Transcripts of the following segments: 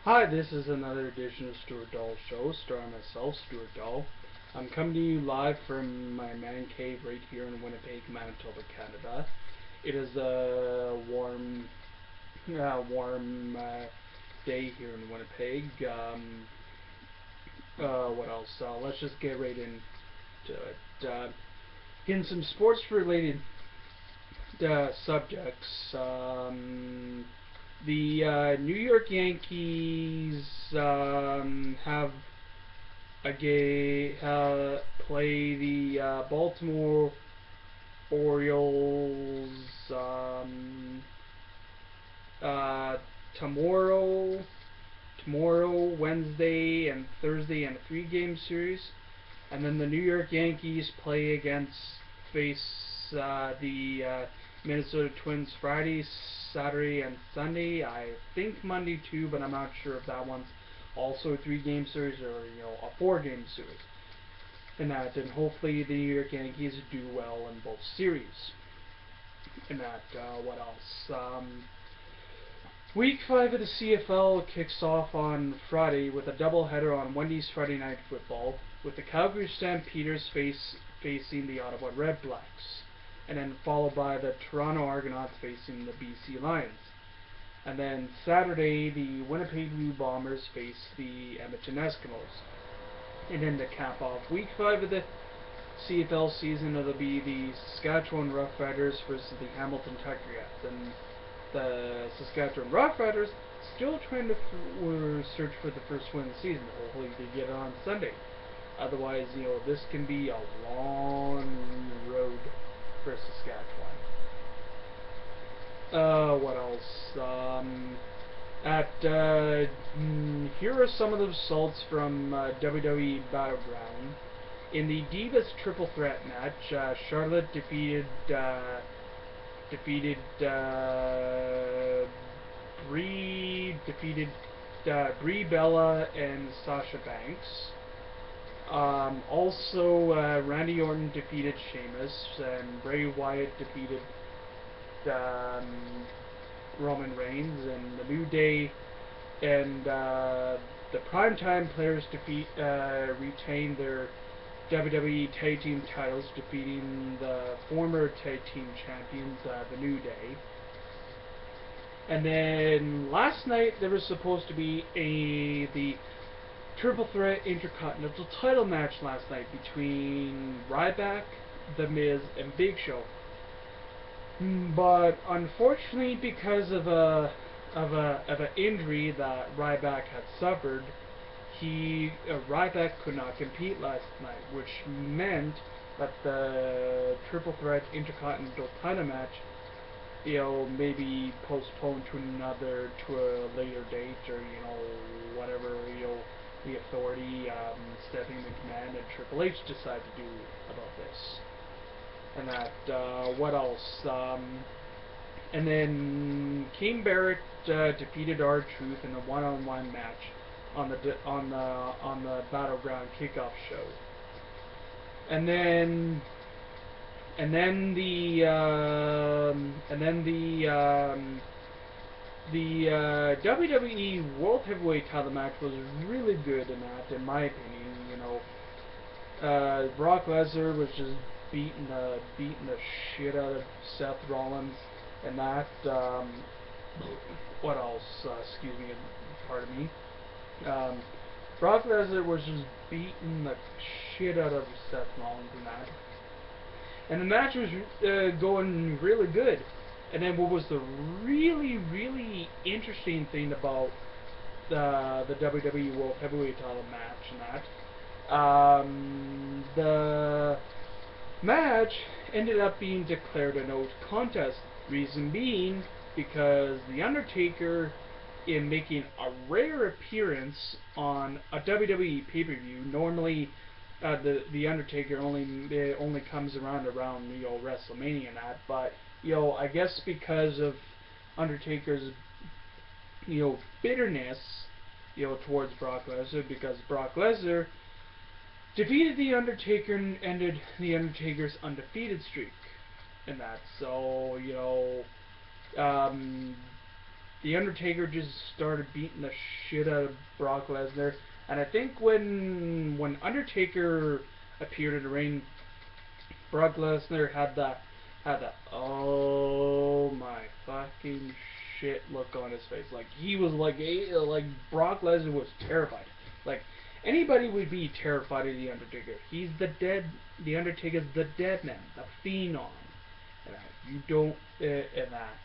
Hi, this is another edition of Stuart Dahl's show, starring myself, Stuart Dahl. I'm coming to you live from my man cave right here in Winnipeg, Manitoba, Canada. It is a warm day here in Winnipeg. What else? Let's just get right into it. Getting some sports-related subjects. The New York Yankees have play the Baltimore Orioles uh, tomorrow, Wednesday, and Thursday in a three-game series, and then the New York Yankees face the Minnesota Twins Friday, Saturday, and Sunday. I think Monday too, but I'm not sure if that one's also a three-game series or a four-game series. And hopefully the New York Yankees do well in both series. What else? Week 5 of the CFL kicks off on Friday with a doubleheader on Wendy's Friday Night Football, with the Calgary Stampeders facing the Ottawa Redblacks, and then followed by the Toronto Argonauts facing the BC Lions. And then Saturday, the Winnipeg Blue Bombers face the Edmonton Eskimos. And then to cap off Week 5 of the CFL season, it'll be the Saskatchewan Roughriders versus the Hamilton Tiger-Cats. And the Saskatchewan Roughriders still trying to search for the first win of the season. Hopefully they get it on Sunday. Otherwise, this can be a long road for Saskatchewan. What else? Here are some of the results from WWE Battleground. In the Divas Triple Threat match, Charlotte defeated Brie Bella and Sasha Banks. Also, Randy Orton defeated Sheamus, and Bray Wyatt defeated Roman Reigns, and the New Day and the Primetime Players retained their WWE Tag Team titles, defeating the former Tag Team Champions, the New Day. And then last night there was supposed to be the Triple Threat Intercontinental title match last night between Ryback, The Miz, and Big Show. But unfortunately, because of an injury that Ryback had suffered, Ryback could not compete last night, which meant that the Triple Threat Intercontinental title match, maybe postponed to a later date, or whatever the Authority, Stephanie McMahon, and Triple H decide to do about this. And what else? And then King Barrett defeated R-Truth in a one-on-one match on the Battleground Kickoff show. And then the WWE World Heavyweight title match was really good in my opinion. Brock Lesnar was just beating the shit out of Seth Rollins, and that. What else? Excuse me, pardon me. Brock Lesnar was just beating the shit out of Seth Rollins in that. And the match was going really good. And then what was the really, really interesting thing about the WWE World Heavyweight title match and that, the match ended up being declared a no contest. Reason being because The Undertaker, in making a rare appearance on a WWE pay-per-view, normally the Undertaker only comes around WrestleMania and that, but I guess because of Undertaker's bitterness towards Brock Lesnar, because Brock Lesnar defeated The Undertaker and ended The Undertaker's undefeated streak and that. So The Undertaker just started beating the shit out of Brock Lesnar, and I think when Undertaker appeared in the ring, Brock Lesnar had that oh my fucking shit look on his face. Like he was like Brock Lesnar was terrified. Like anybody would be terrified of the Undertaker. The Undertaker's the dead man, the phenom. You don't and that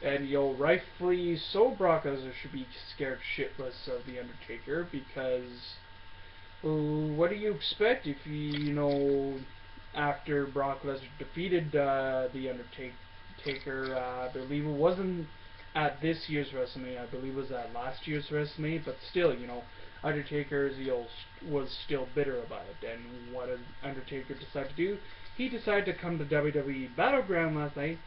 and rightfully so, Brock Lesnar should be scared shitless of the Undertaker because what do you expect if after Brock Lesnar defeated the Undertaker? I believe it wasn't at this year's WrestleMania. I believe it was at last year's WrestleMania. But still, Undertaker was still bitter about it. And what did Undertaker decide to do? He decided to come to WWE Battleground last night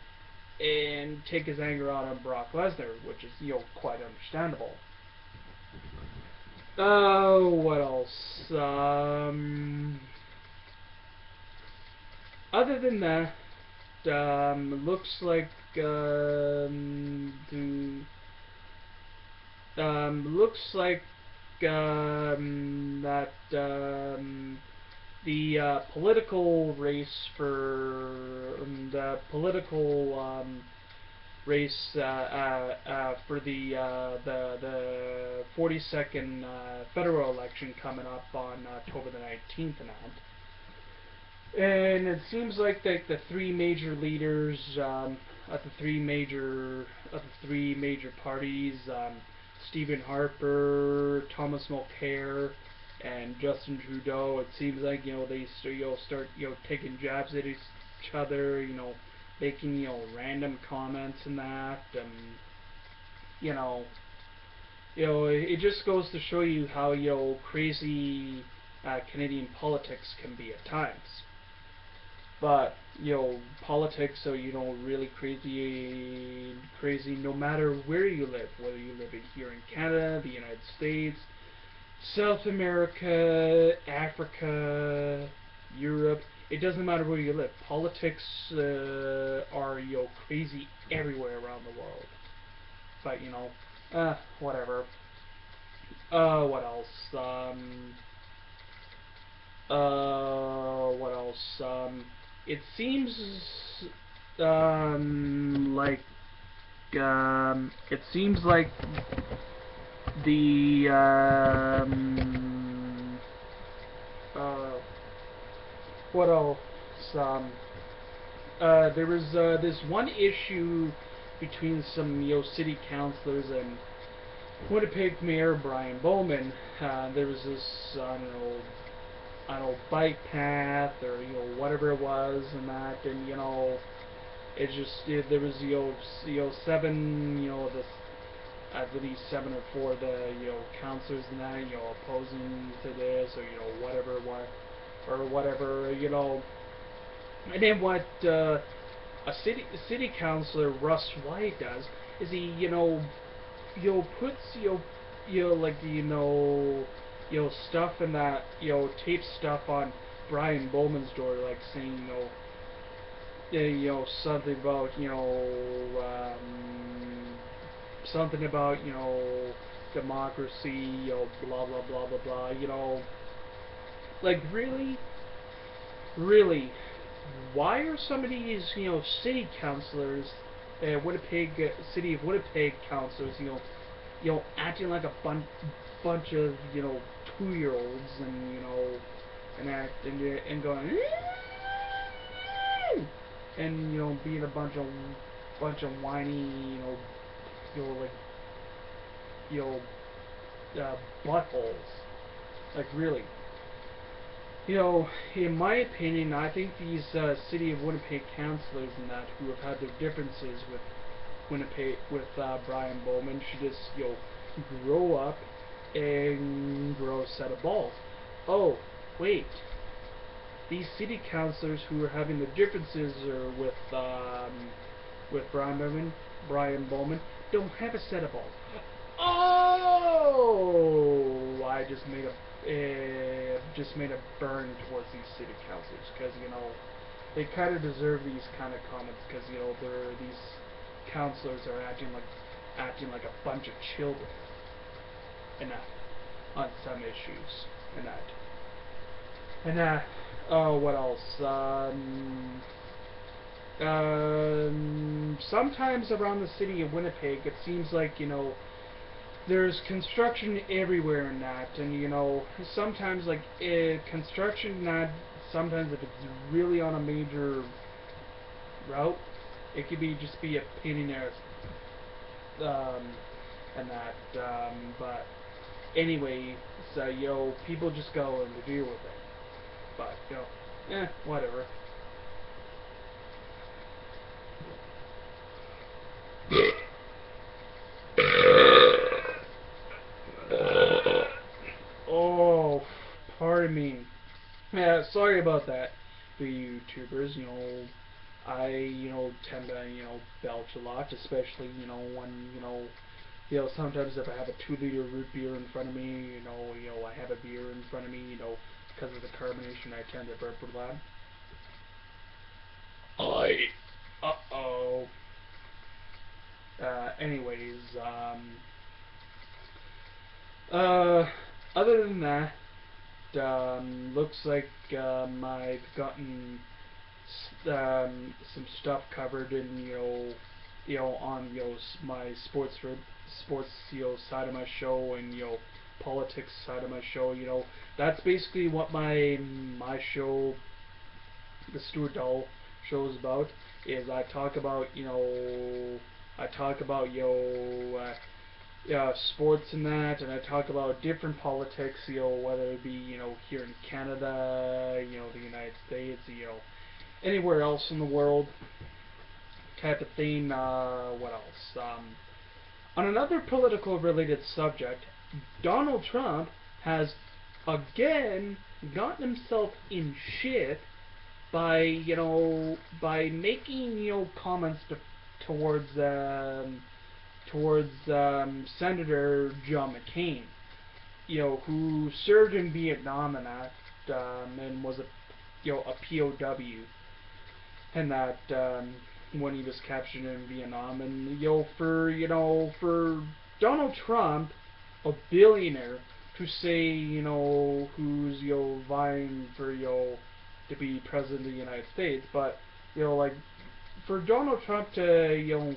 and take his anger out on Brock Lesnar, which is quite understandable. What else? Other than that, looks like that the political race for the 42nd federal election coming up on October the 19th now. And it seems like the three major leaders of the three major parties, Stephen Harper, Thomas Mulcair, and Justin Trudeau. It seems like they start taking jabs at each other, making random comments and that, and it just goes to show you how crazy Canadian politics can be at times. But politics are really crazy no matter where you live, whether you live here in Canada, the United States, South America, Africa, Europe. It doesn't matter where you live. Politics are crazy everywhere around the world. But whatever. What else? What else? It seems like the what else? There was this one issue between some city councilors and Winnipeg Mayor Brian Bowman. There was this I don't know bike path or whatever it was and that, and it just there was seven this I believe 7 or 4 of the councilors and that opposing to this or whatever and then what a city councilor Russ White does is he puts like stuff in that tape stuff on Brian Bowman's door, like saying something about something about democracy, blah blah blah blah blah, like really why are some of these city councilors, city of Winnipeg councilors acting like a bunch of 2-year-olds and and going and being a bunch of whiny like buttholes, like really. In my opinion, I think these city of Winnipeg councilors and that who have had their differences with Brian Bowman should just grow up and grow a set of balls. Oh, wait. These city councilors who are having the differences with Brian Bowman don't have a set of balls. Oh, I just made a burn towards these city councilors because they kind of deserve these kind of comments because they're these counselors are acting like a bunch of children, and that on some issues, and that. And oh, what else? Sometimes around the city of Winnipeg, it seems like, there's construction everywhere in that, and sometimes like construction not sometimes if it's really on a major route, it could just be a pain in the ass, and that. But anyway, so people just go and deal with it. But whatever. Oh, pardon me. Yeah, sorry about that, the YouTubers. I tend to belch a lot, especially when sometimes if I have a 2-liter root beer in front of me, I have a beer in front of me, because of the carbonation, I tend to burp a lot. Uh-oh. Anyways, other than that, looks like I've gotten some stuff covered in on my sports side of my show, and politics side of my show. That's basically what my show, the Stuart Dahl show, is about. Is I talk about sports and that, and I talk about different politics, whether it be here in Canada, the United States, anywhere else in the world, type of thing. What else? On another political related subject, Donald Trump has again gotten himself in shit by making comments towards Senator John McCain, who served in Vietnam and that, and was a POW, and that when he was captured in Vietnam, and for Donald Trump, a billionaire, to say who's vying for to be president of the United States, but like for Donald Trump to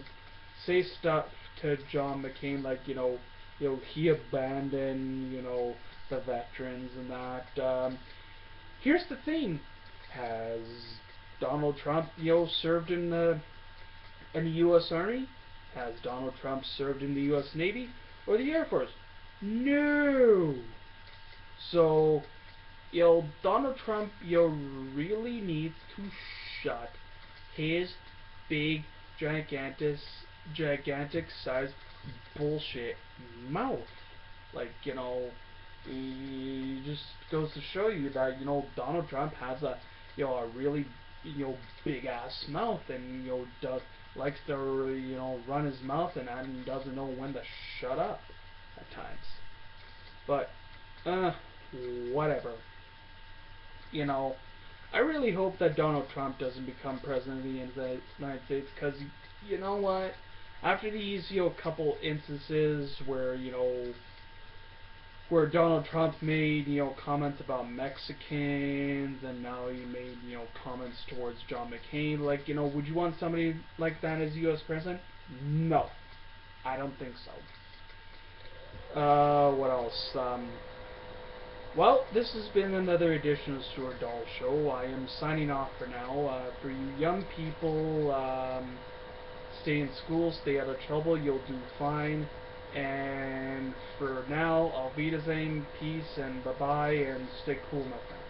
say stuff to John McCain like he abandoned the veterans and that. Here's the thing: has Donald Trump served in the U.S. Army? Has Donald Trump served in the U.S. Navy or the Air Force? No. So Donald Trump really needs to shut his big gigantic sized bullshit mouth. Like, it just goes to show you that, Donald Trump has a really, big ass mouth, and, likes to, run his mouth and doesn't know when to shut up at times. But, whatever. I really hope that Donald Trump doesn't become president of the United States, because, you know what? After these, couple instances where, where Donald Trump made, comments about Mexicans, and now he made, comments towards John McCain, like, would you want somebody like that as U.S. president? No. I don't think so. What else? Well, this has been another edition of Stuart Dahl Show. I am signing off for now. For you young people, stay in school, stay out of trouble, you'll do fine. And for now, I'll be the same. Peace and bye-bye, and stay cool, my friends.